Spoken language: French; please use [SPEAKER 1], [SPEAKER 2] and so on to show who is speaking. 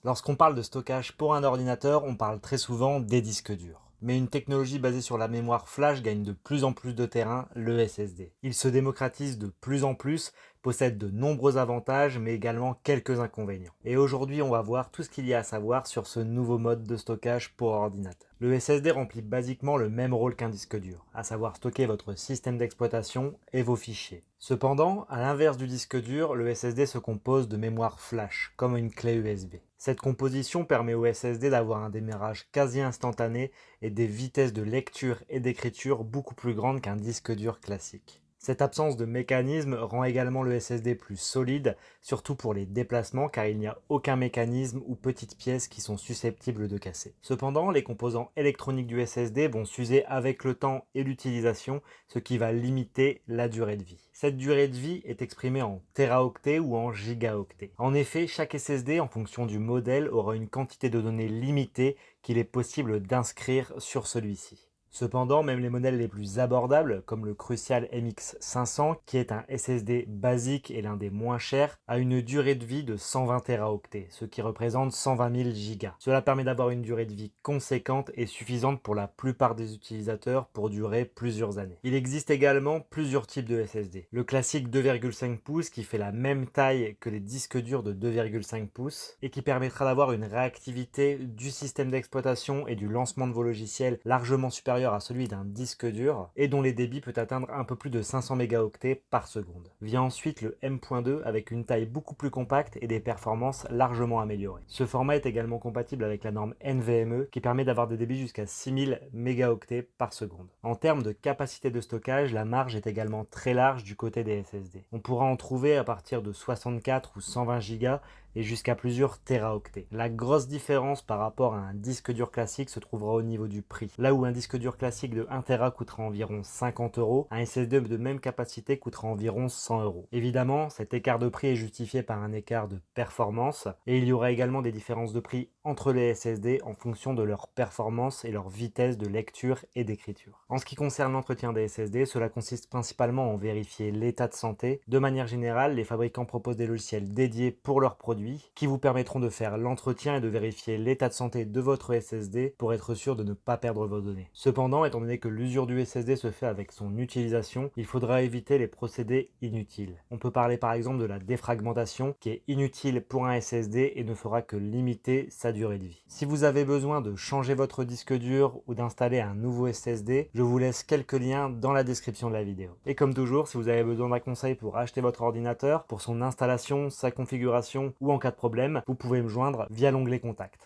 [SPEAKER 1] Lorsqu'on parle de stockage pour un ordinateur, on parle très souvent des disques durs. Mais une technologie basée sur la mémoire flash gagne de plus en plus de terrain, le SSD. Il se démocratise de plus en plus, possède de nombreux avantages, mais également quelques inconvénients. Et aujourd'hui, on va voir tout ce qu'il y a à savoir sur ce nouveau mode de stockage pour ordinateur. Le SSD remplit basiquement le même rôle qu'un disque dur, à savoir stocker votre système d'exploitation et vos fichiers. Cependant, à l'inverse du disque dur, le SSD se compose de mémoire flash, comme une clé USB. Cette composition permet au SSD d'avoir un démarrage quasi instantané et des vitesses de lecture et d'écriture beaucoup plus grandes qu'un disque dur classique. Cette absence de mécanisme rend également le SSD plus solide, surtout pour les déplacements car il n'y a aucun mécanisme ou petite pièce qui sont susceptibles de casser. Cependant, les composants électroniques du SSD vont s'user avec le temps et l'utilisation, ce qui va limiter la durée de vie. Cette durée de vie est exprimée en téraoctets ou en gigaoctets. En effet, chaque SSD, en fonction du modèle, aura une quantité de données limitée qu'il est possible d'inscrire sur celui-ci. Cependant, même les modèles les plus abordables, comme le Crucial MX500, qui est un SSD basique et l'un des moins chers, a une durée de vie de 120 Teraoctets, ce qui représente 120 000 gigas. Cela permet d'avoir une durée de vie conséquente et suffisante pour la plupart des utilisateurs pour durer plusieurs années. Il existe également plusieurs types de SSD. Le classique 2,5 pouces qui fait la même taille que les disques durs de 2,5 pouces et qui permettra d'avoir une réactivité du système d'exploitation et du lancement de vos logiciels largement supérieure à celui d'un disque dur et dont les débits peuvent atteindre un peu plus de 500 mégaoctets par seconde. Vient ensuite le M.2 avec une taille beaucoup plus compacte et des performances largement améliorées. Ce format est également compatible avec la norme NVMe qui permet d'avoir des débits jusqu'à 6000 mégaoctets par seconde. En termes de capacité de stockage, la marge est également très large du côté des SSD. On pourra en trouver à partir de 64 ou 120 Go et jusqu'à plusieurs téraoctets. La grosse différence par rapport à un disque dur classique se trouvera au niveau du prix. Là où un disque dur classique de 1 Tera coûtera environ 50 euros, un SSD de même capacité coûtera environ 100 euros. Évidemment, cet écart de prix est justifié par un écart de performance et il y aura également des différences de prix entre les SSD en fonction de leur performance et leur vitesse de lecture et d'écriture. En ce qui concerne l'entretien des SSD, cela consiste principalement en vérifier l'état de santé. De manière générale, les fabricants proposent des logiciels dédiés pour leurs produits qui vous permettront de faire l'entretien et de vérifier l'état de santé de votre SSD pour être sûr de ne pas perdre vos données. Cependant, étant donné que l'usure du SSD se fait avec son utilisation, il faudra éviter les procédés inutiles. On peut parler par exemple de la défragmentation qui est inutile pour un SSD et ne fera que limiter sa durée de vie. Si vous avez besoin de changer votre disque dur ou d'installer un nouveau SSD, je vous laisse quelques liens dans la description de la vidéo. Et comme toujours, si vous avez besoin d'un conseil pour acheter votre ordinateur, pour son installation, sa configuration ou en cas de problème, vous pouvez me joindre via l'onglet Contact.